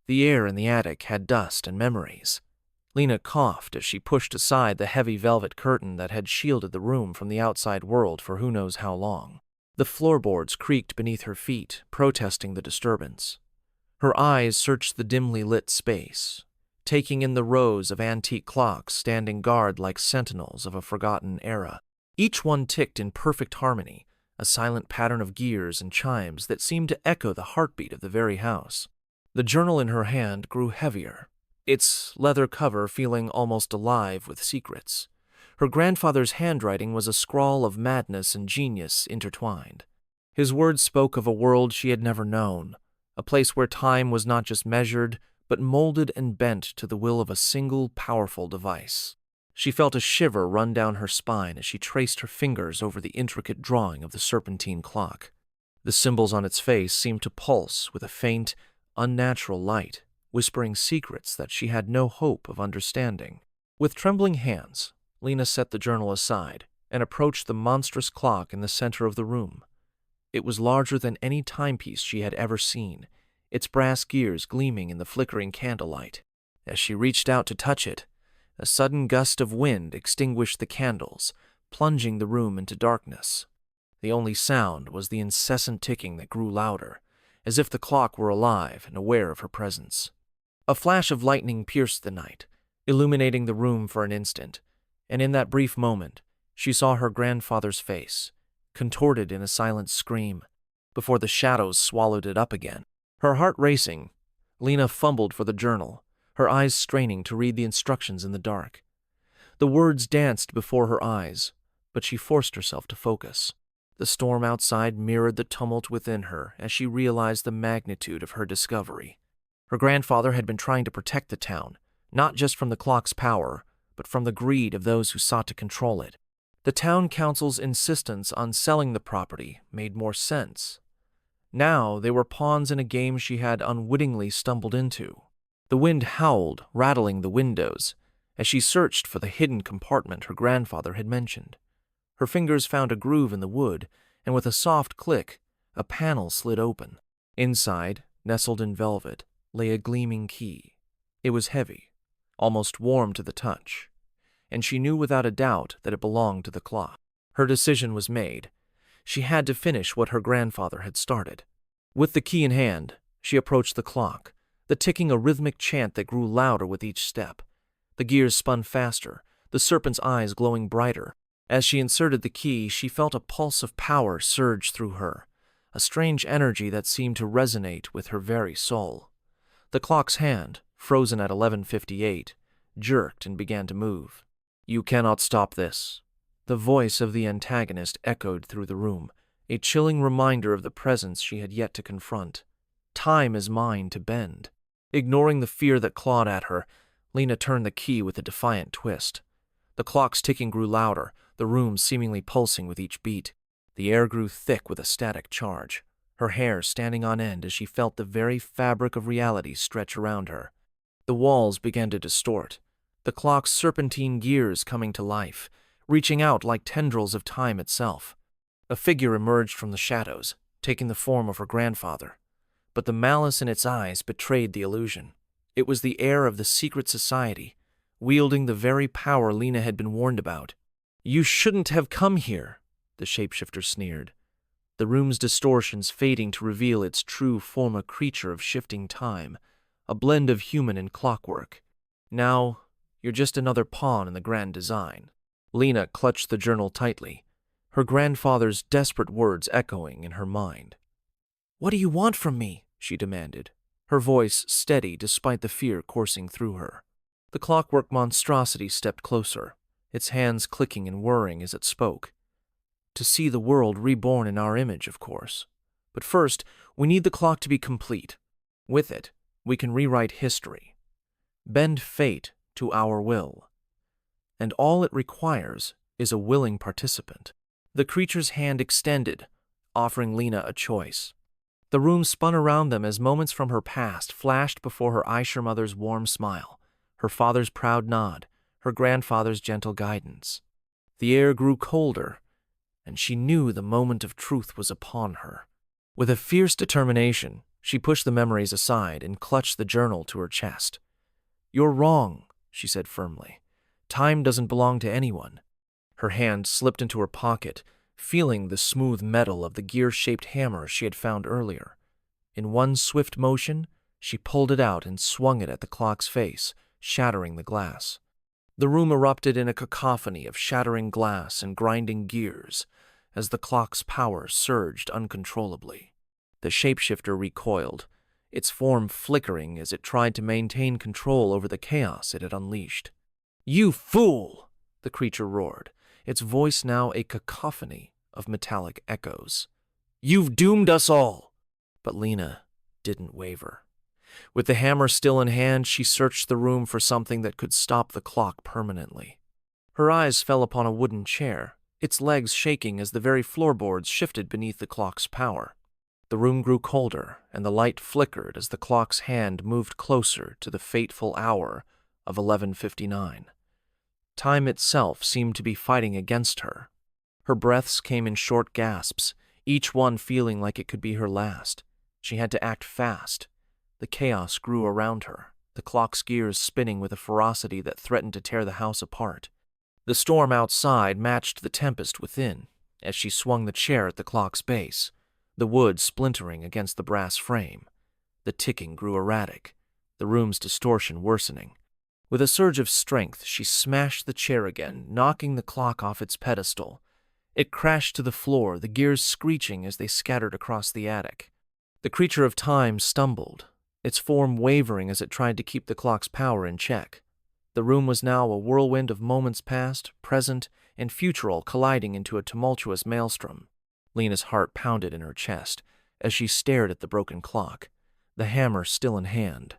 The air in the attic had dust and memories. Lena coughed as she pushed aside the heavy velvet curtain that had shielded the room from the outside world for who knows how long. The floorboards creaked beneath her feet, protesting the disturbance. Her eyes searched the dimly lit space, taking in the rows of antique clocks standing guard like sentinels of a forgotten era. Each one ticked in perfect harmony, a silent pattern of gears and chimes that seemed to echo the heartbeat of the very house. The journal in her hand grew heavier, its leather cover feeling almost alive with secrets. Her grandfather's handwriting was a scrawl of madness and genius intertwined. His words spoke of a world she had never known, a place where time was not just measured, but molded and bent to the will of a single powerful device. She felt a shiver run down her spine as she traced her fingers over the intricate drawing of the serpentine clock. The symbols on its face seemed to pulse with a faint, unnatural light, whispering secrets that she had no hope of understanding. With trembling hands, Lena set the journal aside and approached the monstrous clock in the center of the room. It was larger than any timepiece she had ever seen, its brass gears gleaming in the flickering candlelight. As she reached out to touch it, a sudden gust of wind extinguished the candles, plunging the room into darkness. The only sound was the incessant ticking that grew louder, as if the clock were alive and aware of her presence. A flash of lightning pierced the night, illuminating the room for an instant, and in that brief moment, she saw her grandfather's face, contorted in a silent scream, before the shadows swallowed it up again. Her heart racing, Lena fumbled for the journal, her eyes straining to read the instructions in the dark. The words danced before her eyes, but she forced herself to focus. The storm outside mirrored the tumult within her as she realized the magnitude of her discovery. Her grandfather had been trying to protect the town, not just from the clock's power, but from the greed of those who sought to control it. The town council's insistence on selling the property made more sense. Now they were pawns in a game she had unwittingly stumbled into. The wind howled, rattling the windows, as she searched for the hidden compartment her grandfather had mentioned. Her fingers found a groove in the wood, and with a soft click, a panel slid open. Inside, nestled in velvet, lay a gleaming key. It was heavy, almost warm to the touch, and she knew without a doubt that it belonged to the clock. Her decision was made. She had to finish what her grandfather had started. With the key in hand, she approached the clock, the ticking a rhythmic chant that grew louder with each step. The gears spun faster, the serpent's eyes glowing brighter. As she inserted the key, she felt a pulse of power surge through her, a strange energy that seemed to resonate with her very soul. The clock's hand, frozen at 11:58, jerked and began to move. "You cannot stop this." The voice of the antagonist echoed through the room, a chilling reminder of the presence she had yet to confront. Time is mine to bend. Ignoring the fear that clawed at her, Lena turned the key with a defiant twist. The clock's ticking grew louder, the room seemingly pulsing with each beat. The air grew thick with a static charge, her hair standing on end as she felt the very fabric of reality stretch around her. The walls began to distort, the clock's serpentine gears coming to life, reaching out like tendrils of time itself. A figure emerged from the shadows, taking the form of her grandfather. But the malice in its eyes betrayed the illusion. It was the heir of the secret society, wielding the very power Lena had been warned about. "You shouldn't have come here," the shapeshifter sneered, the room's distortions fading to reveal its true form, a creature of shifting time, a blend of human and clockwork. "Now, you're just another pawn in the grand design." Lena clutched the journal tightly, her grandfather's desperate words echoing in her mind. "What do you want from me?" she demanded, her voice steady despite the fear coursing through her. The clockwork monstrosity stepped closer, its hands clicking and whirring as it spoke. "To see the world reborn in our image, of course. But first, we need the clock to be complete. With it, we can rewrite history, bend fate to our will. And all it requires is a willing participant." The creature's hand extended, offering Lena a choice. The room spun around them as moments from her past flashed before her Aisha mother's warm smile, her father's proud nod, her grandfather's gentle guidance. The air grew colder, and she knew the moment of truth was upon her. With a fierce determination, She pushed the memories aside and clutched the journal to her chest. "You're wrong," she said firmly. "Time doesn't belong to anyone." Her hand slipped into her pocket, feeling the smooth metal of the gear-shaped hammer she had found earlier. In one swift motion, she pulled it out and swung it at the clock's face, shattering the glass. The room erupted in a cacophony of shattering glass and grinding gears as the clock's power surged uncontrollably. The shapeshifter recoiled, its form flickering as it tried to maintain control over the chaos it had unleashed. "You fool!" the creature roared, its voice now a cacophony of metallic echoes. "You've doomed us all!" But Lena didn't waver. With the hammer still in hand, she searched the room for something that could stop the clock permanently. Her eyes fell upon a wooden chair, its legs shaking as the very floorboards shifted beneath the clock's power. The room grew colder, and the light flickered as the clock's hand moved closer to the fateful hour of 11:59. Time itself seemed to be fighting against her. Her breaths came in short gasps, each one feeling like it could be her last. She had to act fast. The chaos grew around her, the clock's gears spinning with a ferocity that threatened to tear the house apart. The storm outside matched the tempest within as she swung the chair at the clock's base, the wood splintering against the brass frame. The ticking grew erratic, the room's distortion worsening. With a surge of strength, she smashed the chair again, knocking the clock off its pedestal. It crashed to the floor, the gears screeching as they scattered across the attic. The creature of time stumbled, its form wavering as it tried to keep the clock's power in check. The room was now a whirlwind of moments past, present, and future all colliding into a tumultuous maelstrom. Lena's heart pounded in her chest as she stared at the broken clock, the hammer still in hand.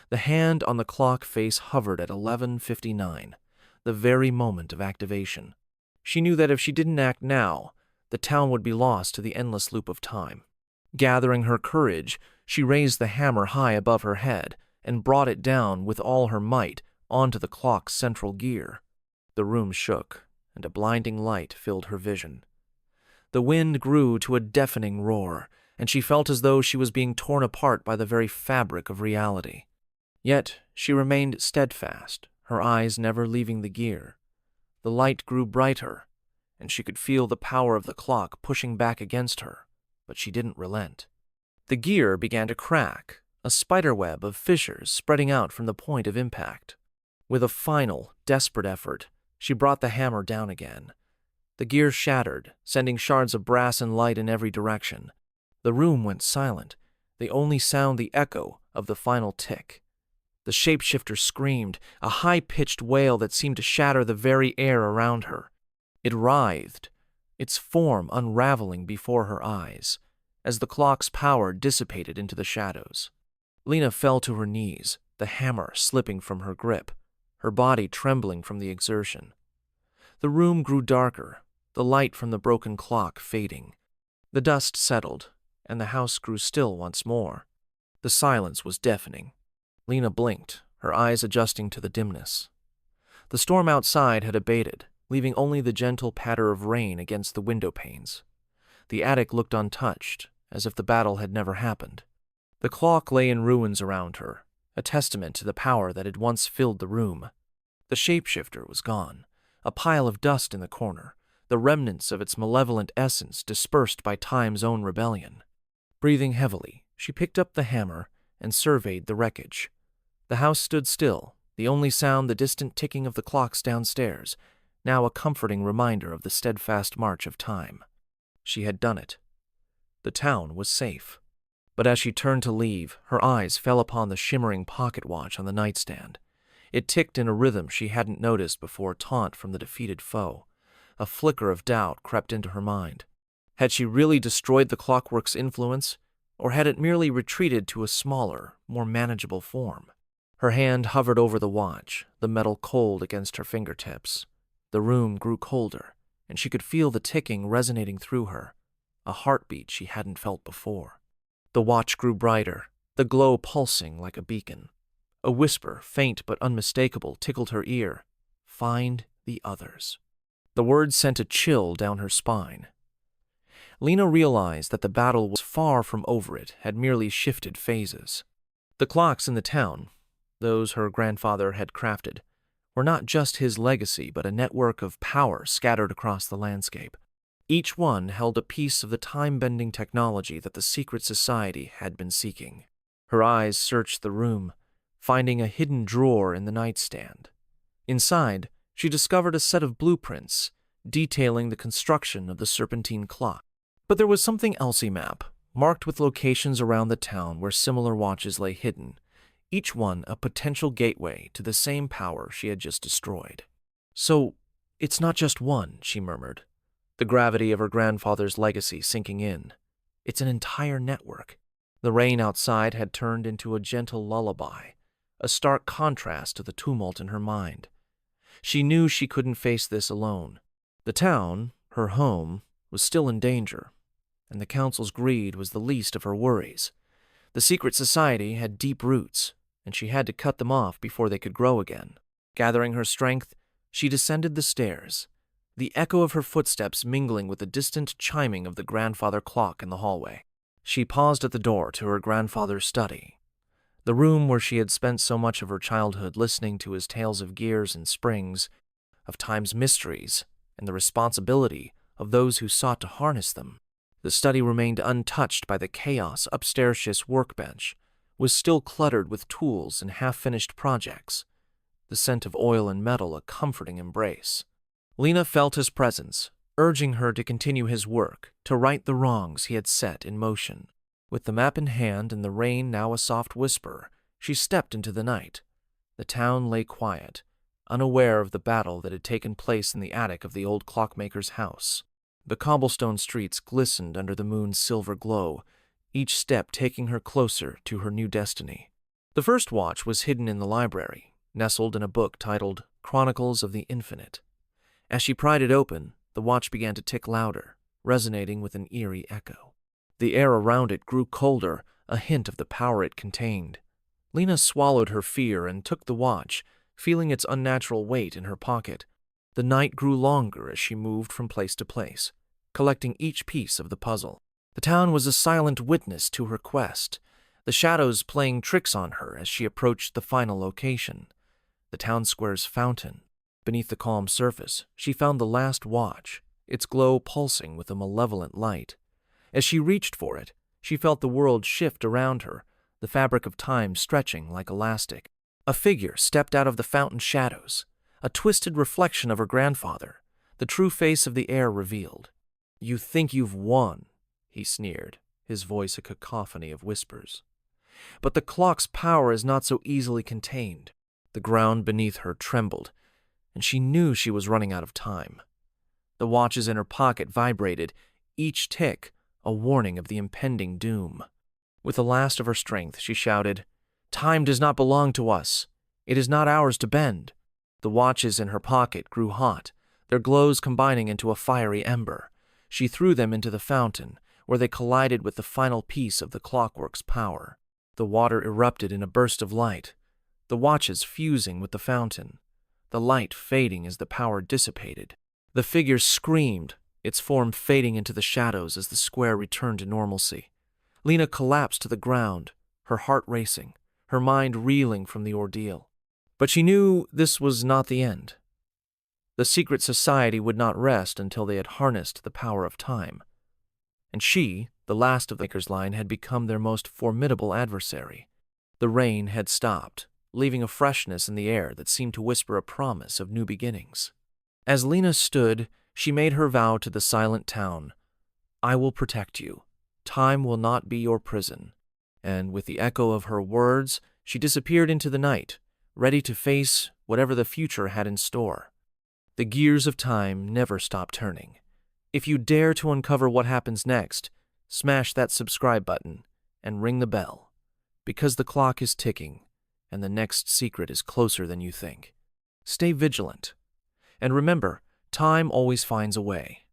The hand on the clock face hovered at 11:59, the very moment of activation. She knew that if she didn't act now, the town would be lost to the endless loop of time. Gathering her courage, she raised the hammer high above her head and brought it down with all her might onto the clock's central gear. The room shook, and a blinding light filled her vision. The wind grew to a deafening roar, and she felt as though she was being torn apart by the very fabric of reality. Yet she remained steadfast, her eyes never leaving the gear. The light grew brighter, and she could feel the power of the clock pushing back against her, but she didn't relent. The gear began to crack, a spiderweb of fissures spreading out from the point of impact. With a final, desperate effort, she brought the hammer down again. The gear shattered, sending shards of brass and light in every direction. The room went silent, the only sound the echo of the final tick. The shapeshifter screamed, a high-pitched wail that seemed to shatter the very air around her. It writhed, its form unraveling before her eyes, as the clock's power dissipated into the shadows. Lena fell to her knees, the hammer slipping from her grip, her body trembling from the exertion. The room grew darker, the light from the broken clock fading. The dust settled, and the house grew still once more. The silence was deafening. Lena blinked, her eyes adjusting to the dimness. The storm outside had abated, leaving only the gentle patter of rain against the window panes. The attic looked untouched, as if the battle had never happened. The clock lay in ruins around her, a testament to the power that had once filled the room. The shapeshifter was gone, a pile of dust in the corner, the remnants of its malevolent essence dispersed by time's own rebellion. Breathing heavily, she picked up the hammer and surveyed the wreckage. The house stood still, the only sound the distant ticking of the clocks downstairs, now a comforting reminder of the steadfast march of time. She had done it. The town was safe. But as she turned to leave, her eyes fell upon the shimmering pocket watch on the nightstand. It ticked in a rhythm she hadn't noticed before, taunt from the defeated foe. A flicker of doubt crept into her mind. Had she really destroyed the clockwork's influence, or had it merely retreated to a smaller, more manageable form? Her hand hovered over the watch, the metal cold against her fingertips. The room grew colder, and she could feel the ticking resonating through her, a heartbeat she hadn't felt before. The watch grew brighter, the glow pulsing like a beacon. A whisper, faint but unmistakable, tickled her ear. "Find the others." The words sent a chill down her spine. Lena realized that the battle was far from over. It had merely shifted phases. The clocks in the town, those her grandfather had crafted, were not just his legacy but a network of power scattered across the landscape. Each one held a piece of the time-bending technology that the secret society had been seeking. Her eyes searched the room, finding a hidden drawer in the nightstand. Inside, she discovered a set of blueprints detailing the construction of the serpentine clock. But there was something else: a map, marked with locations around the town where similar watches lay hidden, each one a potential gateway to the same power she had just destroyed. So, it's not just one, she murmured, the gravity of her grandfather's legacy sinking in. It's an entire network. The rain outside had turned into a gentle lullaby, a stark contrast to the tumult in her mind. She knew she couldn't face this alone. The town, her home, was still in danger, and the council's greed was the least of her worries. The secret society had deep roots, and she had to cut them off before they could grow again. Gathering her strength, she descended the stairs, the echo of her footsteps mingling with the distant chiming of the grandfather clock in the hallway. She paused at the door to her grandfather's study, the room where she had spent so much of her childhood listening to his tales of gears and springs, of time's mysteries, and the responsibility of those who sought to harness them. The study remained untouched by the chaos upstairs. His workbench was still cluttered with tools and half-finished projects, the scent of oil and metal a comforting embrace. Lena felt his presence, urging her to continue his work, to right the wrongs he had set in motion. With the map in hand and the rain now a soft whisper, she stepped into the night. The town lay quiet, unaware of the battle that had taken place in the attic of the old clockmaker's house. The cobblestone streets glistened under the moon's silver glow, each step taking her closer to her new destiny. The first watch was hidden in the library, nestled in a book titled Chronicles of the Infinite. As she pried it open, the watch began to tick louder, resonating with an eerie echo. The air around it grew colder, a hint of the power it contained. Lena swallowed her fear and took the watch, feeling its unnatural weight in her pocket. The night grew longer as she moved from place to place, collecting each piece of the puzzle. The town was a silent witness to her quest, the shadows playing tricks on her as she approached the final location, the town square's fountain. Beneath the calm surface, she found the last watch, its glow pulsing with a malevolent light. As she reached for it, she felt the world shift around her, the fabric of time stretching like elastic. A figure stepped out of the fountain shadows, a twisted reflection of her grandfather, the true face of the air revealed. "You think you've won," he sneered, his voice a cacophony of whispers. "But the clock's power is not so easily contained." The ground beneath her trembled, and she knew she was running out of time. The watches in her pocket vibrated, each tick a warning of the impending doom. With the last of her strength, she shouted, "Time does not belong to us. It is not ours to bend." The watches in her pocket grew hot, their glows combining into a fiery ember. She threw them into the fountain, where they collided with the final piece of the clockwork's power. The water erupted in a burst of light, the watches fusing with the fountain, the light fading as the power dissipated. The figure screamed, its form fading into the shadows as the square returned to normalcy. Lena collapsed to the ground, her heart racing, her mind reeling from the ordeal. But she knew this was not the end. The secret society would not rest until they had harnessed the power of time. And she, the last of the Maker's line, had become their most formidable adversary. The rain had stopped, leaving a freshness in the air that seemed to whisper a promise of new beginnings. As Lena stood, she made her vow to the silent town. "I will protect you. Time will not be your prison." And with the echo of her words, she disappeared into the night, ready to face whatever the future had in store. The gears of time never stop turning. If you dare to uncover what happens next, smash that subscribe button and ring the bell, because the clock is ticking and the next secret is closer than you think. Stay vigilant, and remember, time always finds a way.